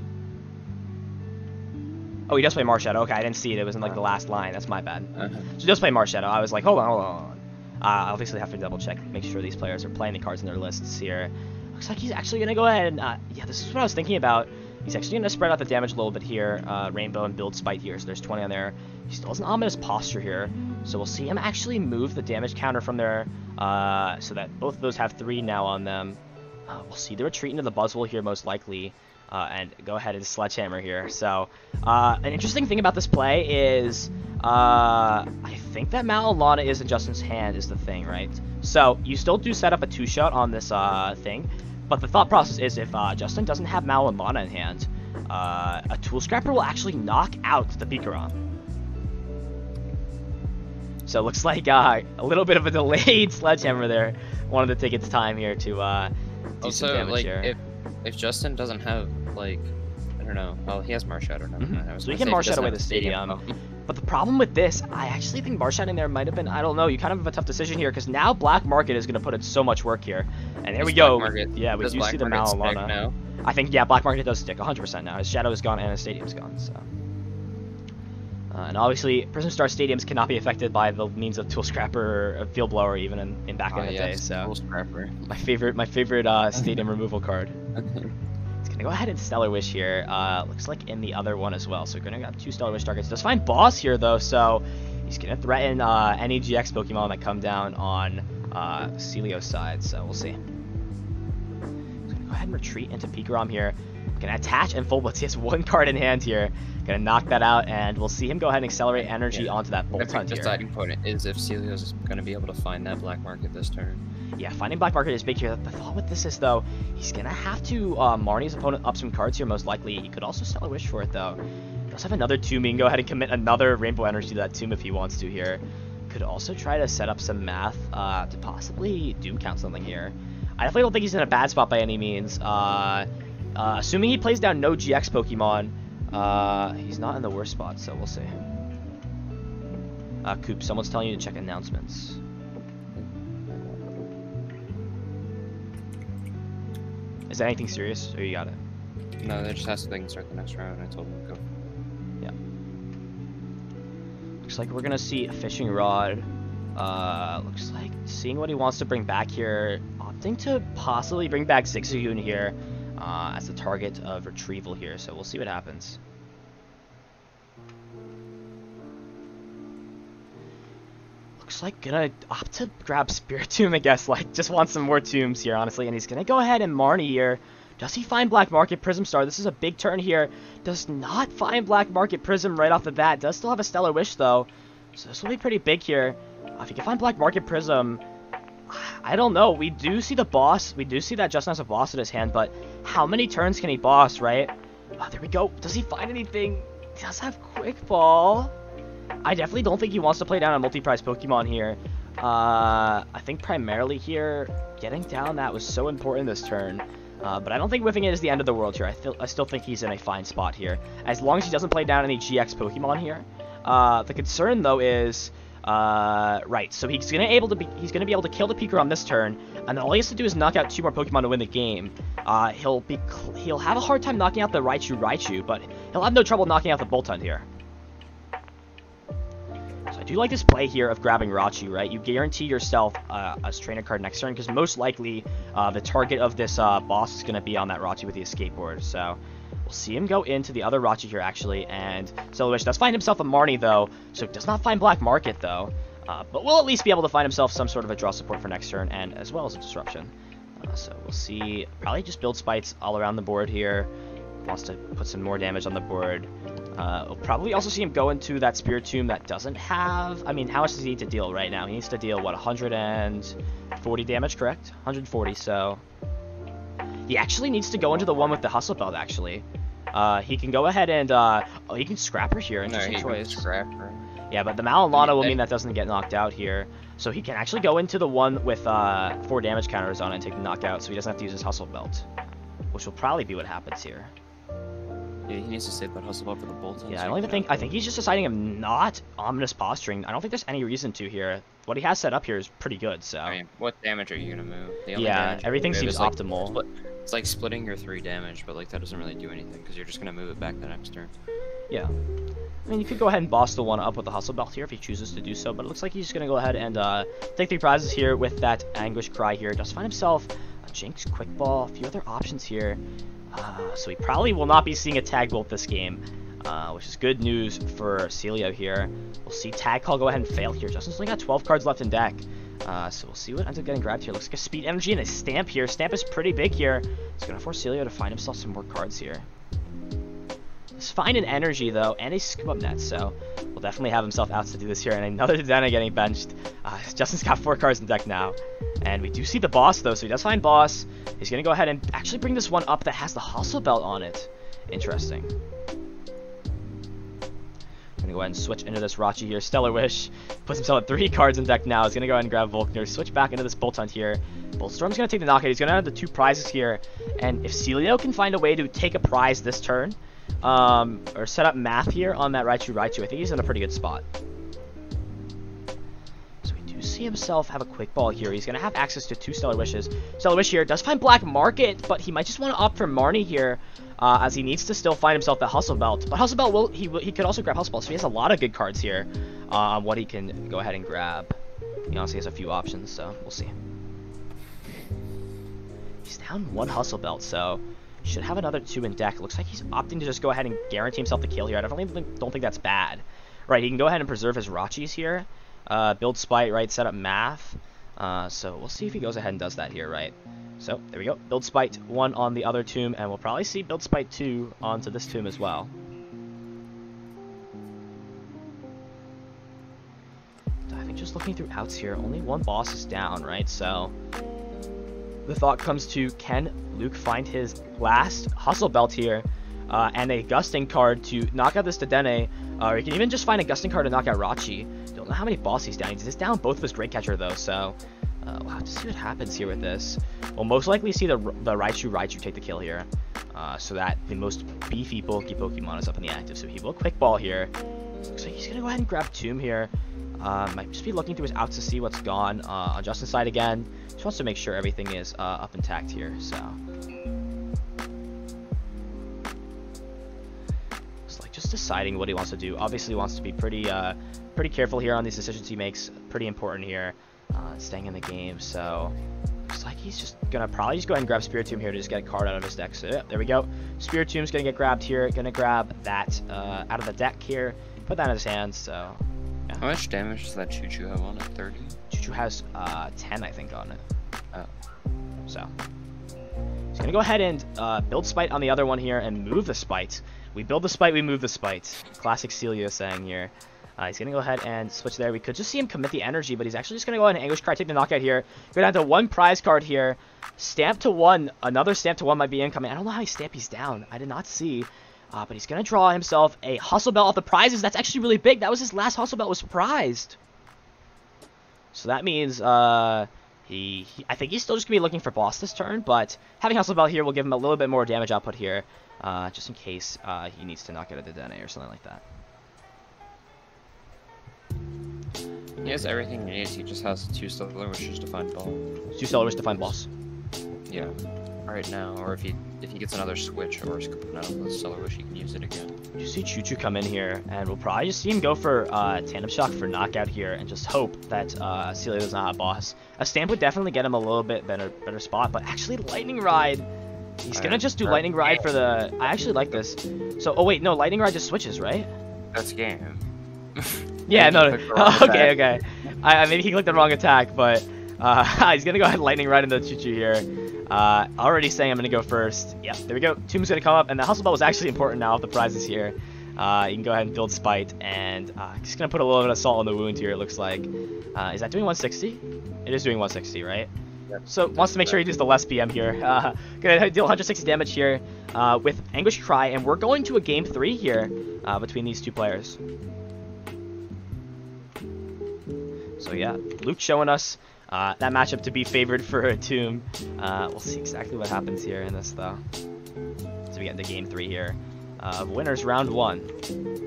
Oh, he does play Marshadow. Okay, I didn't see it. It was in like the last line. That's my bad. Uh-huh. So he does play Marshadow. I was like, hold on. Obviously have to double check, make sure these players are playing the cards in their lists here. Looks like he's actually going to go ahead and, yeah, this is what I was thinking about. He's actually going to spread out the damage a little bit here, Rainbow and build Spite here, so there's 20 on there. He still has an Ominous Posture here, so we'll see him actually move the damage counter from there, so that both of those have 3 now on them. We'll see the retreat into the Buzzwole here most likely, and go ahead and Sledgehammer here. So, an interesting thing about this play is, I think that Malilana is in Justin's hand is the thing, right? So, you still do set up a 2-shot on this thing, but the thought process is if Justin doesn't have Malilana in hand, a Tool Scrapper will actually knock out the Pikarom. So it looks like a little bit of a delayed Sledgehammer there. Wanted to take its time here to do some damage like, here. If Justin doesn't have, like, I don't know, well, he has Marshadow now. So he can Marshadow away the stadium. But the problem with this, I actually think Marshadowing there might have been, I don't know, you kind of have a tough decision here, because now Black Market is going to put in so much work here. And there we go. Yeah, we do see the Malilana. I think, yeah, Black Market does stick 100% now. His Shadow is gone and his Stadium's gone, so. And obviously, Prism Star Stadiums cannot be affected by the means of Tool Scrapper or Field Blower, even in back in the day. So Tool Scrapper. My favorite stadium removal card. He's gonna go ahead and Stellar Wish here. Looks like in the other one as well. So we're gonna got 2 Stellar Wish targets. Does find Boss here though, so he's gonna threaten any GX Pokemon that come down on Celio's side. So we'll see. He's gonna go ahead and retreat into Pikarom here. Gonna attach and Full Blitz. He has 1 card in hand here. Gonna knock that out, and we'll see him go ahead and accelerate energy onto that Bolt Hunt here. The deciding point is if Celio's gonna be able to find that Black Market this turn. Yeah, finding Black Market is big here. The thought with this is, though, he's gonna have to Marnie his opponent up some cards here, most likely. He could also Stellar Wish for it, though. He does have another Tomb. He can go ahead and commit another Rainbow Energy to that Tomb if he wants to here. Could also try to set up some math to possibly Doom count something here. I definitely don't think he's in a bad spot by any means. Assuming he plays down no GX Pokemon, he's not in the worst spot, so we'll see. Coop, someone's telling you to check announcements. Is that anything serious, or you got it? No, they just asked if they can start the next round, and I told them to go. Yeah. Looks like we're gonna see a Fishing Rod. Looks like seeing what he wants to bring back here, opting to possibly bring back Zigzagoon here. As the target of retrieval here, so we'll see what happens. Looks like gonna opt to grab Spiritomb, I guess, like, just wants some more tombs here, honestly, and he's gonna go ahead and Marnie here. Does he find Black Market Prism Star? This is a big turn here. Does not find Black Market Prism right off the bat. Does still have a Stellar Wish, though, so this will be pretty big here. If he can find Black Market Prism, I don't know. We do see the boss. We do see that Justin has a boss in his hand, but how many turns can he boss, right? There we go. Does he find anything? He does have Quick Ball. I definitely don't think he wants to play down a multi-prize Pokemon here. I think primarily here, getting down that was so important this turn. But I don't think whiffing it is the end of the world here. I still think he's in a fine spot here. As long as he doesn't play down any GX Pokemon here. The concern, though, is... right, so he's gonna be able to kill the Pikarom this turn, and then all he has to do is knock out 2 more Pokemon to win the game. He'll have a hard time knocking out the Raichu, but he'll have no trouble knocking out the Boltund here. So I do like this play here of grabbing Raichu, right? You guarantee yourself a trainer card next turn, because most likely the target of this boss is gonna be on that Raichu with the escape board. So we'll see him go into the other Raichu here, actually, and Stellar Wish does find himself a Marnie, though, so does not find Black Market, though, but will at least be able to find himself some sort of a draw support for next turn, and as well as a Disruption. So we'll see, probably just build Spites all around the board here, wants to put some more damage on the board. We'll probably also see him go into that Spiritomb that doesn't have, I mean, how much does he need to deal right now? He needs to deal, what, 140 damage, correct? 140, so... He actually needs to go into the one with the Hustle Belt, actually. He can go ahead and oh, he can scrap her here. No, Interesting he can choice. scrap her. Yeah, but the Malalana will mean that doesn't get knocked out here. So he can actually go into the one with 4 damage counters on it and take the knockout, so he doesn't have to use his Hustle Belt, which will probably be what happens here. Yeah, he needs to save that Hustle Belt for the Bolton. Yeah, I don't even think. I think he's just deciding I'm not Ominous Posturing. I don't think there's any reason to here. What he has set up here is pretty good. So. I mean, what damage are you gonna move? The only Yeah, damage everything you move seems is, like, optimal. It's like splitting your 3 damage, but like that doesn't really do anything because you're just gonna move it back the next turn. Yeah. I mean, you could go ahead and boss the one up with the Hustle Belt here if he chooses to do so, but it looks like he's just going to go ahead and take 3 prizes here with that Anguish Cry here. Does find himself a Jinx, Quick Ball, a few other options here. So he probably will not be seeing a Tag Bolt this game, which is good news for Celio here. We'll see Tag Call go ahead and fail here. Justin's only got 12 cards left in deck. So we'll see what ends up getting grabbed here. Looks like a Speed Energy and a Stamp here. Stamp is pretty big here. It's going to force Celio to find himself some more cards here. It's fine in energy though, and a scoop up net, so we'll definitely have himself out to do this here. And another Dedenne getting benched. Justin's got 4 cards in deck now, and we do see the boss though, so he does find boss. He's gonna go ahead and actually bring this one up that has the Hustle Belt on it. Interesting. Gonna go ahead and switch into this Rachi here. Stellar Wish puts himself at 3 cards in deck now. He's gonna go ahead and grab Volkner, switch back into this Bolt Hunt here. Boltstorm's gonna take the knockout. He's gonna have the 2 prizes here, and if Celio can find a way to take a prize this turn, or set up math here on that Raichu, I think he's in a pretty good spot. So we do see himself have a Quick Ball here. He's going to have access to 2 Stellar Wishes. Stellar Wish here does find Black Market, but he might just want to opt for Marnie here, as he needs to still find himself the Hustle Belt. But Hustle Belt, he could also grab Hustle Belt, so he has a lot of good cards here on what he can go ahead and grab. He honestly has a few options, so we'll see. He's down 1 Hustle Belt, so should have another 2 in deck. Looks like he's opting to just go ahead and guarantee himself the kill here. I definitely don't think that's bad. Right, he can go ahead and preserve his Rachis here. Build Spite, right, set up Math. So we'll see if he goes ahead and does that here, right. So, there we go. Build Spite 1 on the other tomb, and we'll probably see Build Spite 2 onto this tomb as well. I think just looking through outs here, only 1 boss is down, right, so the thought comes to, can Luke find his last Hustle Belt here, and a Gusting card to knock out this Dedenne, or he can even just find a Gusting card to knock out Rachi. Don't know how many boss he's down. He's down both of his Great Catcher though, so we'll have to see what happens here with this. We'll most likely see the Raichu take the kill here, so that the most beefy, bulky Pokemon is up in the active. So he will Quick Ball here. Looks like he's gonna go ahead and grab Tomb here. Might just be looking through his outs to see what's gone on Justin's side again. Just wants to make sure everything is up intact here, so. It's like just deciding what he wants to do. Obviously wants to be pretty careful here on these decisions he makes. Pretty important here, staying in the game, so. Looks like he's just gonna probably just go ahead and grab Spiritomb here to just get a card out of his deck. So yeah, there we go. Spiritomb's gonna get grabbed here. Gonna grab that out of the deck here. Put that in his hands, so. Yeah. How much damage does that Choo-Choo have on it? 30? Choo-Choo has 10, I think, on it. Oh. So. He's going to go ahead and build Spite on the other one here and move the Spite. We build the Spite, we move the Spite. Classic Celio saying here. He's going to go ahead and switch there. We could just see him commit the energy, but he's actually just going to go ahead and Anguish Cry, take the knockout here. Go down to 1 prize card here. Stamp to 1. Another Stamp to 1 might be incoming. I don't know how many Stamp he's down. I did not see. But he's going to draw himself a Hustle Belt off the prizes. That's actually really big. That was his last Hustle Belt was prized. So that means I think he's still just going to be looking for boss this turn. But having Hustle Belt here will give him a little bit more damage output here. Just in case he needs to knock out a Dedenne or something like that. He has everything he needs. He just has 2 Stellar Wishes to find ball. 2 Stellar Wishes to find boss. Yeah. Right now, or if he gets another switch or scoop out with Stellar Wish, he can use it again. You see Choo-Choo come in here, and we'll probably just see him go for Tandem Shock for knockout here, and just hope that Celio does not have boss. A Stamp would definitely get him a little bit better spot, but actually Lightning Ride. He's gonna just do Lightning Ride for the. I actually like this. So, oh wait, no, Lightning Ride just switches, right? That's game. Yeah, no. Okay. Maybe he clicked the wrong attack, but he's gonna go ahead and Lightning Ride into Choo-Choo here. Already saying I'm going to go first. Yep, there we go. Tomb's going to come up, and the Hustle Belt was actually important now with the prizes here. You can go ahead and build Spite, and just going to put a little bit of salt on the wound here, it looks like. Is that doing 160? It is doing 160, right? So wants to make sure he does the less PM here. Gonna deal 160 damage here with Anguish Cry, and we're going to a game 3 here between these two players. So yeah, Luke showing us that matchup to be favored for a Tomb. We'll see exactly what happens here in this though. So we get into game 3 here. Winners round 1.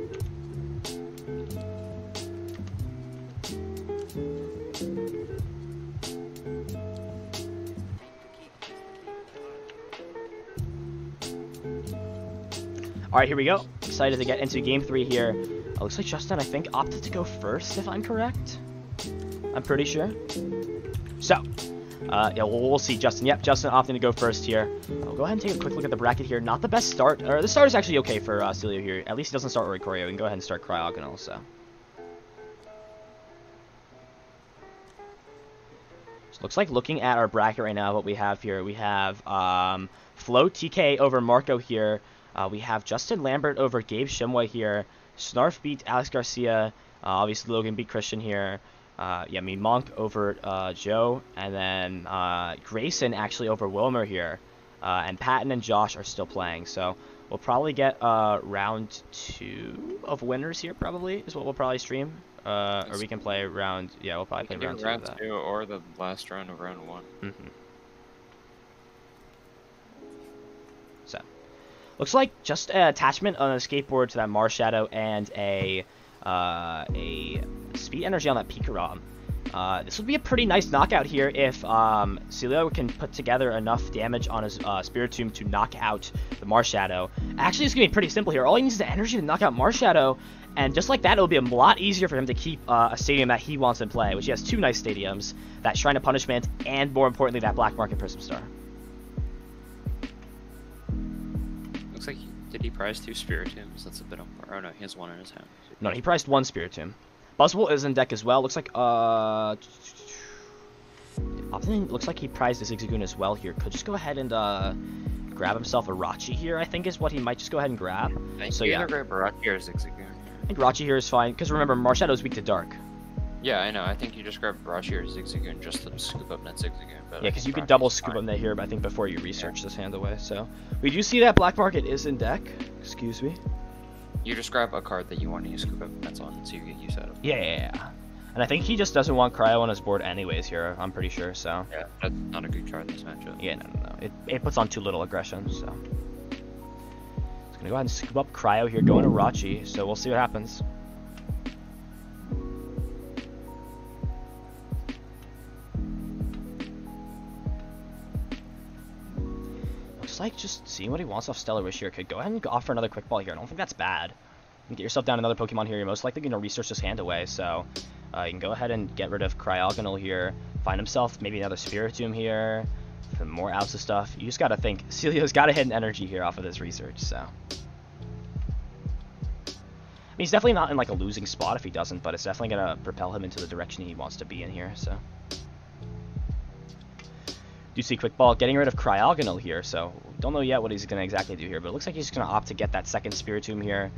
All right, here we go. Excited to get into game 3 here. Looks like Justin, I think, opted to go first, if I'm correct. I'm pretty sure. So, yeah, we'll see. Justin, yep, Justin opting to go first here. I'll go ahead and take a quick look at the bracket here. Not the best start. Or the start is actually okay for Celio here. At least he doesn't start Oricorio. We can go ahead and start Cryogonal, so. Looks like looking at our bracket right now, what we have here, we have Flo TK over Marco here. We have Justin Lambert over Gabe Shimwa here. Snarf beat Alex Garcia. Obviously, Logan beat Christian here. Yeah, me Monk over Joe. And then Grayson actually over Wilmer here. And Patton and Josh are still playing. So we'll probably get round 2 of winners here, probably, is what we'll probably stream. Or we can play round... Yeah, we'll probably play round 2 of that. 2 or the last round of round 1. Mm-hmm. So... Looks like just an attachment on a skateboard to that Mars Shadow and a speed energy on that Pikarom. This would be a pretty nice knockout here if Celio can put together enough damage on his Spiritomb to knock out the Mars Shadow. Actually, it's going to be pretty simple here. All he needs is the energy to knock out Mars Shadow, and just like that, it'll be a lot easier for him to keep a stadium that he wants to play, which he has 2 nice stadiums, that Shrine of Punishment, and more importantly, that Black Market Prism Star. Looks like did he prize 2 Spiritombs? That's a bit on par. Oh no, he has 1 in his hand. No, he priced 1 Spiritomb. Buzzwole is in deck as well. Looks like often looks like he prized a Zigzagoon as well here. Could just go ahead and grab himself a Rachi here, I think is what he might just go ahead and grab. So yeah, either grab Rachi or Zigzagoon. I think Rachi here is fine, because remember, Marshadow is weak to dark. Yeah, I know. I think you just grab Rachi or Zigzagoon just to scoop up that Zigzagoon. But yeah, because you could double scoop up that here, but I think before you research this hand away. So we do see that Black Market is in deck. Excuse me. You just grab a card that you want to use scoop up that's on, so you get use out of it. Yeah. And I think he just doesn't want Cryo on his board anyways here, I'm pretty sure, so. Yeah, that's not a good card in this matchup. Yeah, no. It puts on too little aggression, so. It's gonna go ahead and scoop up Cryo here, going to Rachi, so we'll see what happens. Looks like just seeing what he wants off Stellar Wish here. Could go ahead and offer another Quick Ball here. I don't think that's bad. You can get yourself down another Pokemon here. You're most likely going to research this hand away, so you can go ahead and get rid of Cryogonal here. Find himself maybe another Spiritomb here. Some more outs of stuff. You just got to think. Celio's got to hit an energy here off of this research, so. I mean, he's definitely not in like a losing spot if he doesn't, but it's definitely going to propel him into the direction he wants to be in here, so. Do see Quick Ball getting rid of Cryogonal here, so don't know yet what he's going to exactly do here, but it looks like he's going to opt to get that second Spiritomb here.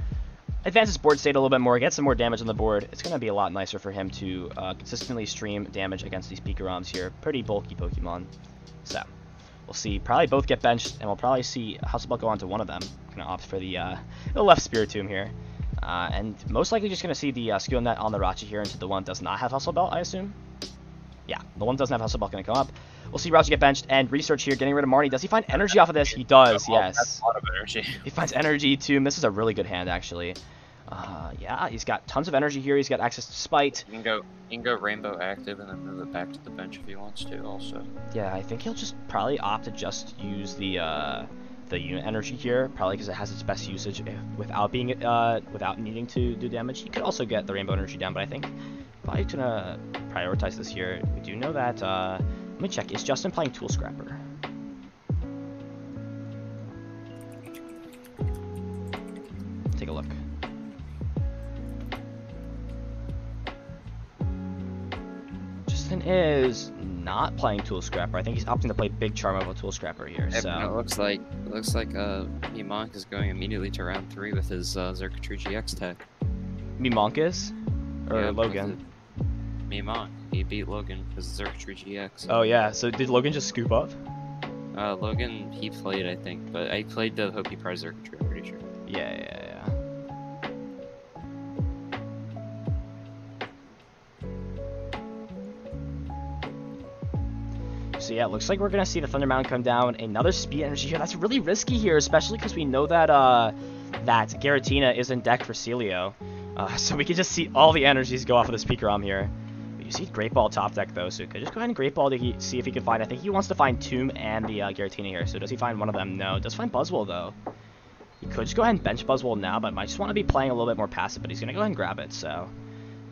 Advance his board state a little bit more, get some more damage on the board. It's going to be a lot nicer for him to consistently stream damage against these Pikaroms here. Pretty bulky Pokemon. So, we'll see. Probably both get benched, and we'll probably see Hustlebelt go on to one of them. Going to opt for the left Spiritomb here. And most likely just going to see the skill net on the Rachi here into the one that does not have Hustlebelt, I assume. Yeah, the one that doesn't have Hustlebelt going to come up. We'll see Rachi get benched, and research here, getting rid of Marnie. Does he find energy off of this? He does, yes. That's a lot of energy. He finds energy, too. This is a really good hand, actually. Yeah, he's got tons of energy here. He's got access to Spite. You can go Rainbow active and then move it back to the bench if he wants to, also. Yeah, I think he'll just probably opt to just use the unit energy here, probably because it has its best usage without being without needing to do damage. He could also get the Rainbow energy down, but I think probably gonna prioritize this here. We do know that. Let me check. Is Justin playing Tool Scrapper? Take a look. Justin is not playing Tool Scrapper. I think he's opting to play Big Charm over Tool Scrapper here. Yeah, so it looks like Mimonk is going immediately to round 3 with his Xerkatry GX tech. Mimonk is? Or yeah, Logan? Mimonk. He beat Logan because Circuitry GX. Oh yeah, so did Logan just scoop up? Logan, he played, I think, but I played the Hopi Prize Circuitry, I'm pretty sure. Yeah. So yeah, it looks like we're gonna see the Thunder Mountain come down. Another speed energy here. That's really risky here, especially because we know that that Giratina is in deck for Celio. So we can just see all the energies go off of this Pikarom here. But you see Great Ball top deck though, so we could just go ahead and Great Ball to see if he can find. I think he wants to find Tomb and the Giratina here. So does he find one of them? No. Does find Buzzwole though. He could just go ahead and bench Buzzwole now, but might just want to be playing a little bit more passive. But he's gonna go ahead and grab it. So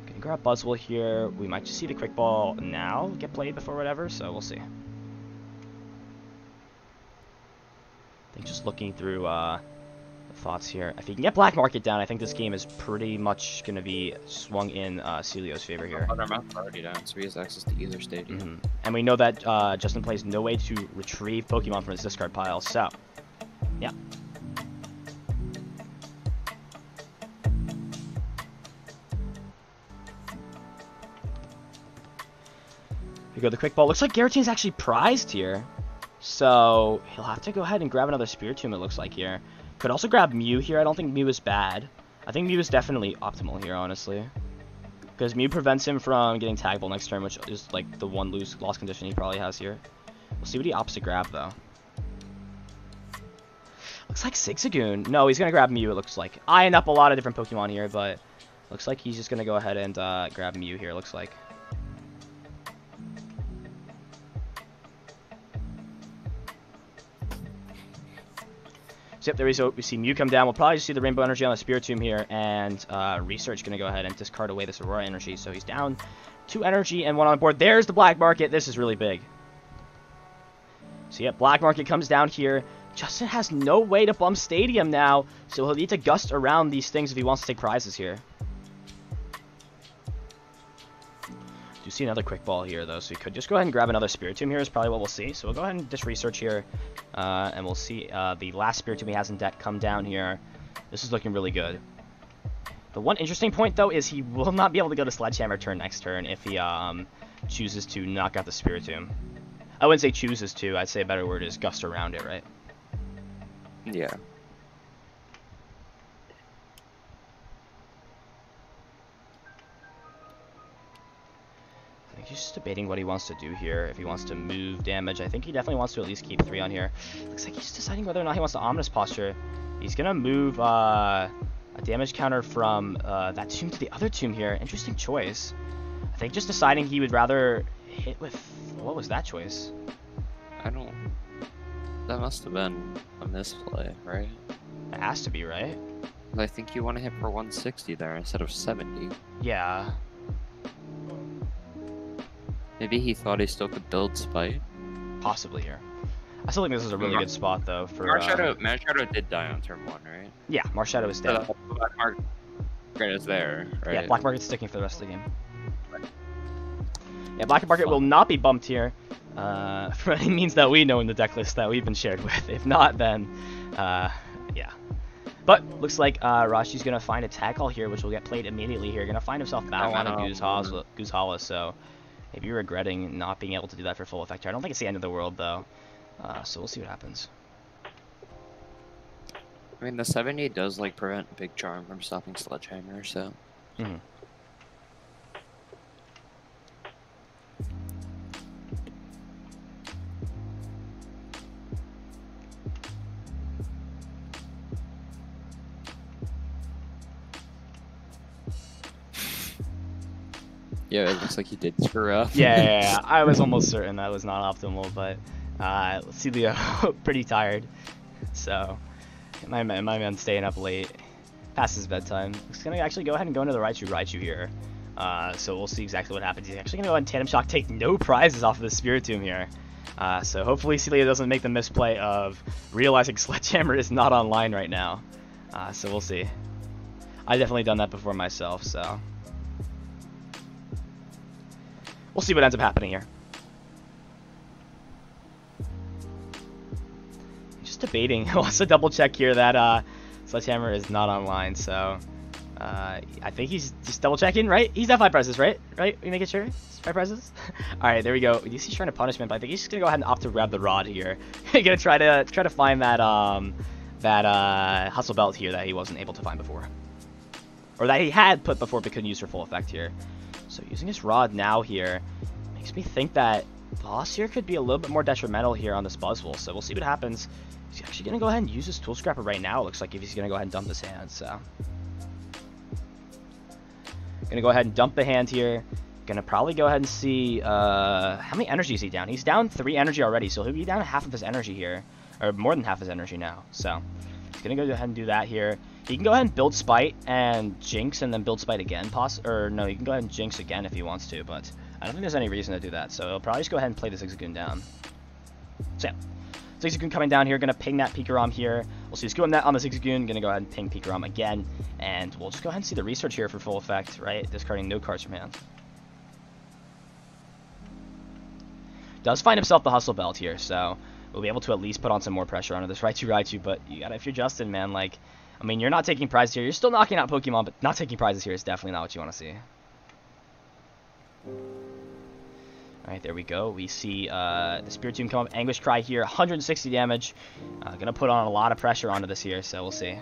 gonna grab Buzzwole here. We might just see the Quick Ball now get played before whatever. So we'll see. I think just looking through the thoughts here. If he can get Black Market down, I think this game is pretty much going to be swung in Celio's favor here. Thunder Mountain's already down, so he has access to either stadium. And we know that Justin plays no way to retrieve Pokemon from his discard pile, so yeah. We go the Quick Ball. Looks like Giratina's actually prized here. So he'll have to go ahead and grab another Spiritomb, it looks like here. Could also grab Mew here. I don't think Mew is bad. I think Mew is definitely optimal here, honestly. Because Mew prevents him from getting taggable next turn, which is like the one loss condition he probably has here. We'll see what he opts to grab, though. Looks like Zigzagoon. No, he's going to grab Mew, it looks like. Eyeing up a lot of different Pokemon here, but looks like he's just going to go ahead and grab Mew here, looks like. So yep, there we go. We see Mew come down. We'll probably just see the Rainbow Energy on the Spiritomb here, and Research going to go ahead and discard away this Aurora Energy. So he's down 2 energy and 1 on board. There's the Black Market. This is really big. So yep, Black Market comes down here. Justin has no way to bump Stadium now, so he'll need to gust around these things if he wants to take prizes here. Do see another Quick Ball here, though, so he could just go ahead and grab another Spiritomb here is probably what we'll see. So we'll go ahead and just research here, and we'll see the last Spiritomb he has in deck come down here. This is looking really good. The one interesting point, though, is he will not be able to go to Sledgehammer turn next turn if he chooses to knock out the Spiritomb. I wouldn't say chooses to, I'd say a better word is gust around it, right? Yeah. I think he's just debating what he wants to do here. If he wants to move damage, I think he definitely wants to at least keep 3 on here. Looks like he's deciding whether or not he wants to Ominous Posture. He's gonna move a damage counter from that tomb to the other tomb here. Interesting choice. I think just deciding he would rather hit with... What was that choice? I don't... That must have been a misplay, right? It has to be, right? I think you want to hit for 160 there instead of 70. Yeah. Maybe he thought he still could build Spite. Possibly here. I still think this is a really good spot, though, for... Marshadow did die on turn 1, right? Yeah, Marshadow is dead. So Black Market is there, right? Yeah, Black Market's sticking for the rest of the game. Yeah, Black Market will not be bumped here. For any means that we know in the deck list that we've been shared with. If not, then, yeah. But looks like Rashi's going to find a tag call here, which will get played immediately here. Going to find himself Battle on a Goose Hollow, so maybe regretting not being able to do that for full effect here. I don't think it's the end of the world, though. So we'll see what happens. I mean, the 70 does, like, prevent Big Charm from stopping Sledgehammer, so... Mm-hmm. Yeah, it looks like he did screw up. Yeah, I was almost certain that was not optimal, but Celio pretty tired, so my man's staying up late, past his bedtime. He's gonna actually go ahead and go into the Raichu here, so we'll see exactly what happens. He's actually gonna go ahead and Tandem Shock, take no prizes off of the Spiritomb here, so hopefully Celio doesn't make the misplay of realizing Sledgehammer is not online right now, so we'll see. I've definitely done that before myself, so we'll see what ends up happening here. Just debating. He wants to double check here that Sledgehammer is not online, so I think he's just double checking, right? He's at 5 prizes, right? Right? We making sure? It's 5 prizes? Alright, there we go. He's trying to punishment, but I think he's just gonna go ahead and opt to grab the rod here. Gonna try to find that hustle belt here that he wasn't able to find before. Or that he had put before but couldn't use for full effect here. So using his rod now here makes me think that boss here could be a little bit more detrimental here on this Buzzwole. So we'll see what happens. He's actually gonna go ahead and use his tool scrapper right now. It looks like if he's gonna go ahead and dump his hand, so. Gonna go ahead and dump the hand here. Gonna probably go ahead and see how many energy is he down. He's down 3 energy already, so he'll be down half of his energy here, or more than half his energy now. So he's gonna go ahead and do that here. He can go ahead and build Spite and Jinx, and then build Spite again. Or no, he can go ahead and Jinx again if he wants to, but I don't think there's any reason to do that. So he'll probably just go ahead and play the Zigzagoon down. So yeah. Zigzagoon coming down here, gonna ping that Pikarom here. We'll see Scoop Net on the Zigzagoon, gonna go ahead and ping Pikarom again, and we'll just go ahead and see the research here for full effect, right? Discarding no cards from hand. Does find himself the Hustle Belt here, so we'll be able to at least put on some more pressure onto this Raichu, but you gotta, if you're Justin, man, like, I mean, you're not taking prizes here, you're still knocking out Pokemon, but not taking prizes here is definitely not what you want to see. Alright, there we go. We see the Spiritomb come up. Anguish Cry here, 160 damage. Gonna put on a lot of pressure onto this here, so we'll see.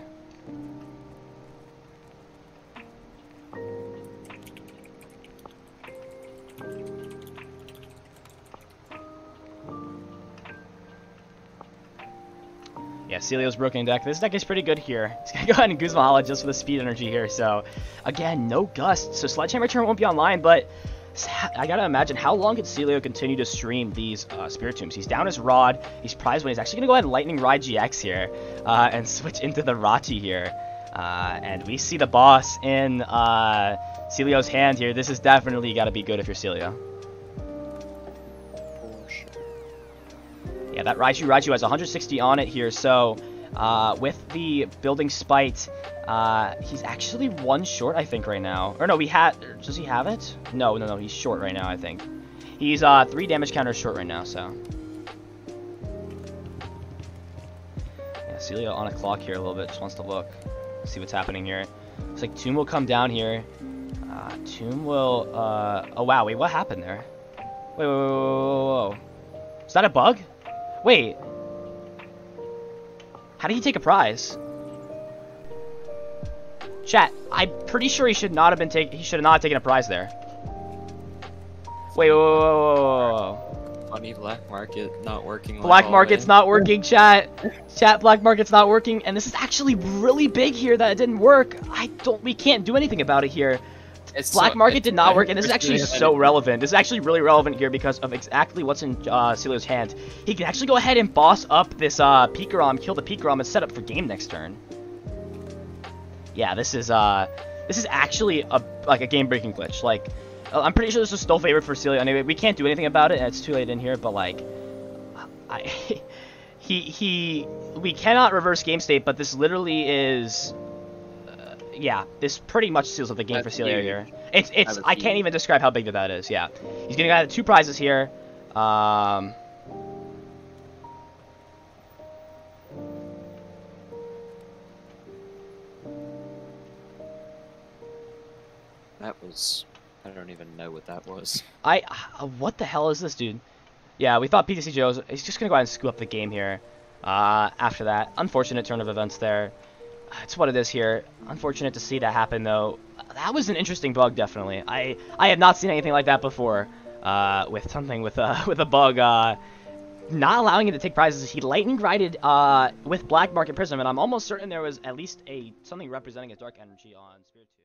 Yeah, Celio's broken deck. This deck is pretty good here. He's gonna go ahead and Guzma Hala just for the speed energy here. So, again, no Gust. So Sledgehammer turn won't be online, but I gotta imagine how long could Celio continue to stream these Spiritombs. He's down his Rod. He's prized when he's actually gonna go ahead and Lightning Ride GX here and switch into the Rachi here. And we see the boss in Celio's hand here. This is definitely gotta be good if you're Celio. Yeah, that Raichu has 160 on it here, so with the building Spite, he's actually 1 short, I think, right now. Or no, does he have it? No, he's short right now, I think. He's 3 damage counters short right now, so. Yeah, Celio on a clock here a little bit, just wants to look, see what's happening here. Looks like Tomb will come down here. Tomb will, oh wow, wait, what happened there? Whoa. Is that a bug? Wait. How did he take a prize? Chat, I'm pretty sure he should not have taken a prize there. Wait, whoa. Funny black market not working. Black market's not working, chat. Chat, black market's not working, and this is actually really big here that it didn't work. We can't do anything about it here. Black market did not work, and this is actually so relevant. This is actually really relevant here because of exactly what's in Celio's hand. He can actually go ahead and boss up this Pikarom, kill the Pikarom, and set up for game next turn. Yeah, this is actually a game-breaking glitch. Like, I'm pretty sure this is still favored for Celio. Anyway, we can't do anything about it, and it's too late in here. But like, we cannot reverse game state. But this literally is. Yeah, this pretty much seals up the game for Celio here. I can't even describe how big that is. Yeah, he's gonna get 2 prizes here. That was, I don't even know what that was. What the hell is this, dude? Yeah, we thought PTCG was. He's just gonna go ahead and scoop up the game here. After that, unfortunate turn of events there. It's what it is here. Unfortunate to see that happen, though. That was an interesting bug, definitely. I have not seen anything like that before. With a bug not allowing him to take prizes. He lightning rided with Black Market Prism, and I'm almost certain there was at least something representing a dark energy on Spirit 2.